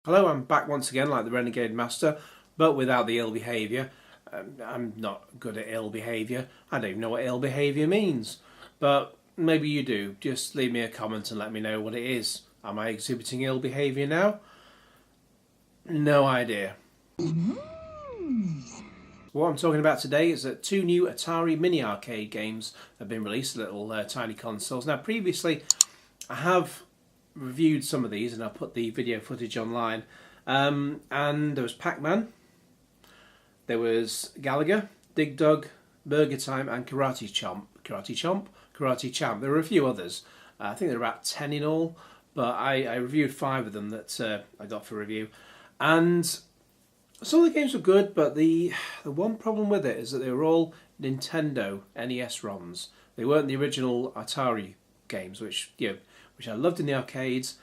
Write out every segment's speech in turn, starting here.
Hello, I'm back once again like the Renegade Master, but without the ill behaviour. I'm not good at ill behaviour. I don't even know what ill behaviour means. But maybe you do. Just leave me a comment and let me know what it is. Am I exhibiting ill behaviour now? No idea. What I'm talking about today is that two new Atari Mini Arcade games have been released, little tiny consoles. Now previously I have reviewed some of these and I'll put the video footage online. And there was Pac-Man, there was Gallagher, Dig Dug, Burger Time and Karate Chomp. Karate Champ. There were a few others. I think there were about 10 in all, but I reviewed 5 of them that I got for review. And some of the games were good, but the one problem with it is that they were all Nintendo NES ROMs. They weren't the original Atari games, which I loved in the arcades.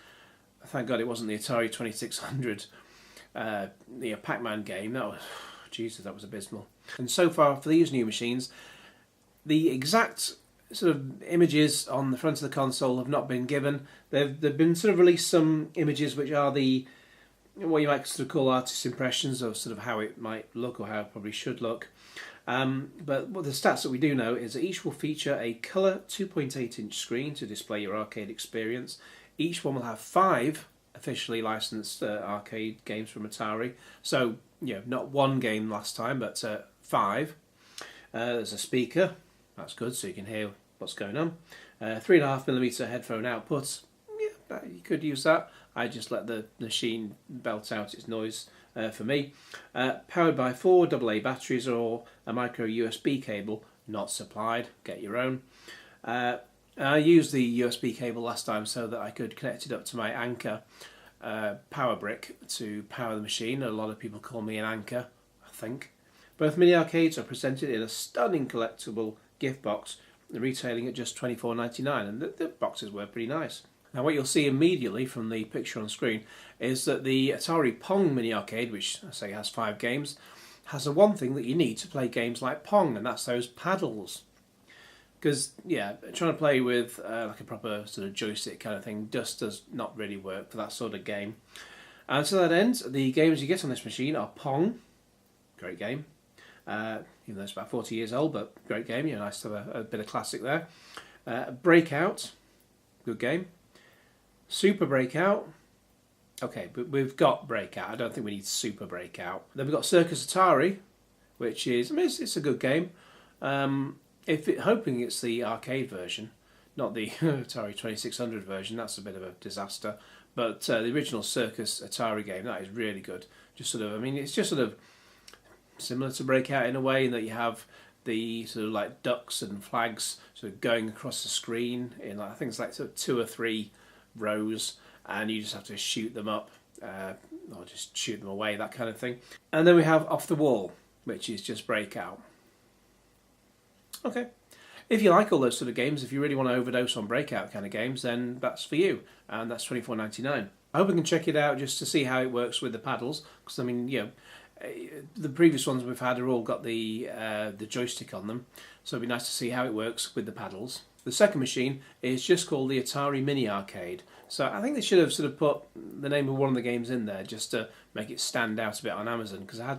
Thank God it wasn't the Atari 2600, the Pac-Man game. That was, Jesus, that was abysmal. And so far for these new machines, the exact sort of images on the front of the console have not been given. They've been sort of released some images which are the what you might sort of call artist impressions of sort of how it might look or how it probably should look. But what the stats that we do know is that each will feature a colour 2.8-inch screen to display your arcade experience. Each one will have 5 officially licensed arcade games from Atari. So, not one game last time, but 5. There's a speaker, that's good, so you can hear what's going on. 3.5mm headphone output, you could use that. I just let the machine belt out its noise for me. Powered by 4 AA batteries or a micro USB cable, not supplied, get your own. I used the USB cable last time so that I could connect it up to my Anchor power brick to power the machine. A lot of people call me an Anchor, I think. Both mini arcades are presented in a stunning collectible gift box, retailing at just $24.99, and the boxes were pretty nice. Now what you'll see immediately from the picture on screen is that the Atari Pong Mini Arcade, which I say has 5 games, has the one thing that you need to play games like Pong, and that's those paddles. Because, trying to play with like a proper sort of joystick kind of thing just does not really work for that sort of game. And to that end, the games you get on this machine are Pong, great game, even though it's about 40 years old, but great game, nice to have a bit of classic there. Breakout, good game. Super Breakout. Okay, but we've got Breakout. I don't think we need Super Breakout. Then we've got Circus Atari, which is, it's a good game. Hoping it's the arcade version, not the Atari 2600 version. That's a bit of a disaster. But the original Circus Atari game, that is really good. Just sort of, it's just sort of similar to Breakout in a way, in that you have the sort of like ducks and flags sort of going across the screen in I think it's like sort of 2 or 3 rows, and you just have to shoot them up or just shoot them away, that kind of thing. And then we have Off the Wall, which is just Breakout. Okay, if you like all those sort of games, if you really want to overdose on Breakout kind of games, then that's for you, and that's $24.99. I hope we can check it out just to see how it works with the paddles, because the previous ones we've had are all got the joystick on them, so it'd be nice to see how it works with the paddles. The second machine is just called the Atari Mini Arcade. So I think they should have sort of put the name of one of the games in there just to make it stand out a bit on Amazon, because I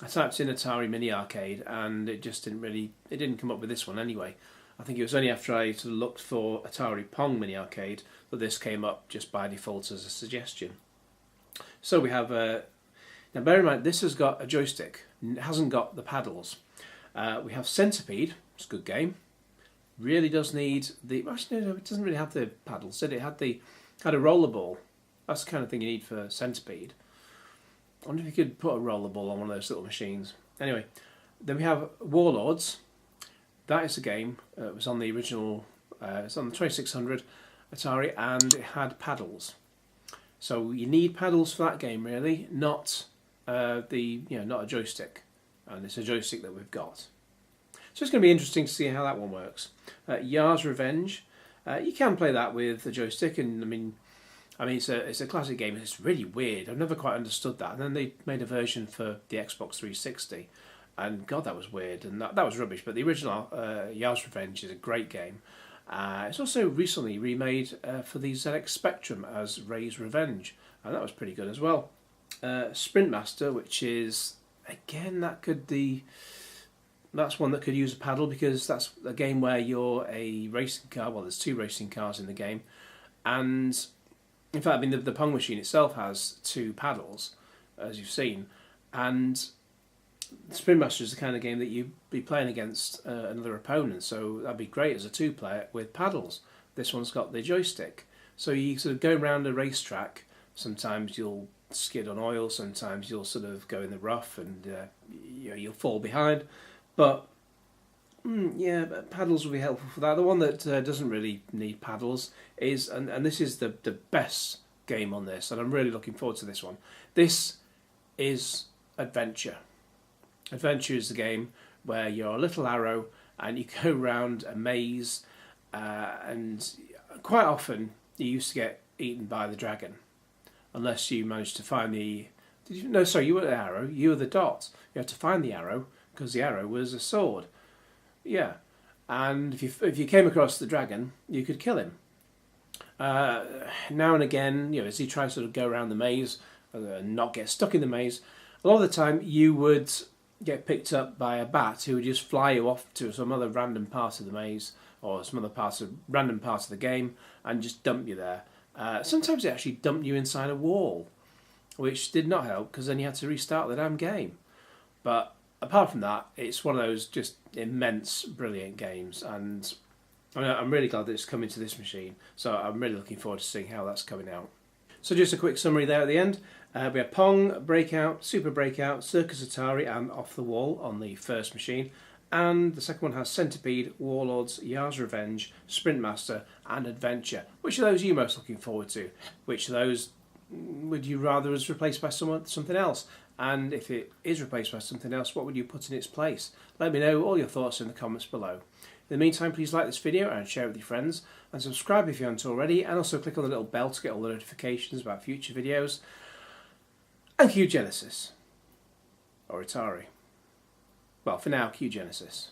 typed in Atari Mini Arcade and it just didn't come up with this one anyway. I think it was only after I sort of looked for Atari Pong Mini Arcade that this came up just by default as a suggestion. So we have, now bear in mind this has got a joystick, it hasn't got the paddles. We have Centipede, it's a good game. Really does need actually no, it doesn't really have the paddles, did it? It had a rollerball. That's the kind of thing you need for Centipede. I wonder if you could put a rollerball on one of those little machines. Anyway, then we have Warlords. That is a game. It was on the original, it's on the 2600 Atari, and it had paddles. So you need paddles for that game, really, not not a joystick. And it's a joystick that we've got. So it's going to be interesting to see how that one works. Yar's Revenge. You can play that with a joystick, and it's a classic game. It's really weird. I've never quite understood that. And then they made a version for the Xbox 360, and God, that was weird, and that was rubbish. But the original Yar's Revenge is a great game. It's also recently remade for the ZX Spectrum as Ray's Revenge. and that was pretty good as well. Sprint Master, which is, again, that's one that could use a paddle, because that's a game where you're a racing car. Well, there's 2 racing cars in the game, and in fact, I mean, the Pong machine itself has 2 paddles, as you've seen, and Sprint Master is the kind of game that you'd be playing against another opponent, so that'd be great as a 2-player with paddles. This one's got the joystick, so you sort of go around a racetrack. Sometimes you'll skid on oil, sometimes you'll sort of go in the rough, and you'll fall behind. But yeah, paddles will be helpful for that. The one that doesn't really need paddles is, and this is the best game on this, and I'm really looking forward to this one. This is Adventure. Adventure is the game where you're a little arrow and you go around a maze, and quite often you used to get eaten by the dragon, unless you managed to find the... No, sorry, you were the arrow, you were the dot. You had to find the arrow, because the arrow was a sword. Yeah, and if you came across the dragon, you could kill him. Now and again, as he tries to sort of go around the maze and not get stuck in the maze, a lot of the time you would get picked up by a bat who would just fly you off to some other random part of the maze, or some other random part of the game, and just dump you there. Sometimes it actually dumped you inside a wall, which did not help, because then you had to restart the damn game. But apart from that, it's one of those just immense, brilliant games, and I'm really glad that it's coming to this machine, so I'm really looking forward to seeing how that's coming out. So just a quick summary there at the end. We have Pong, Breakout, Super Breakout, Circus Atari and Off the Wall on the first machine, and the second one has Centipede, Warlords, Yar's Revenge, Sprint Master and Adventure. Which of those are you most looking forward to? Which of those would you rather as replaced by something else? And if it is replaced by something else, what would you put in its place? Let me know all your thoughts in the comments below. In the meantime, please like this video and share it with your friends, and subscribe if you haven't already, and also click on the little bell to get all the notifications about future videos. And cue Genesis. Or Atari. Well, for now, cue Genesis.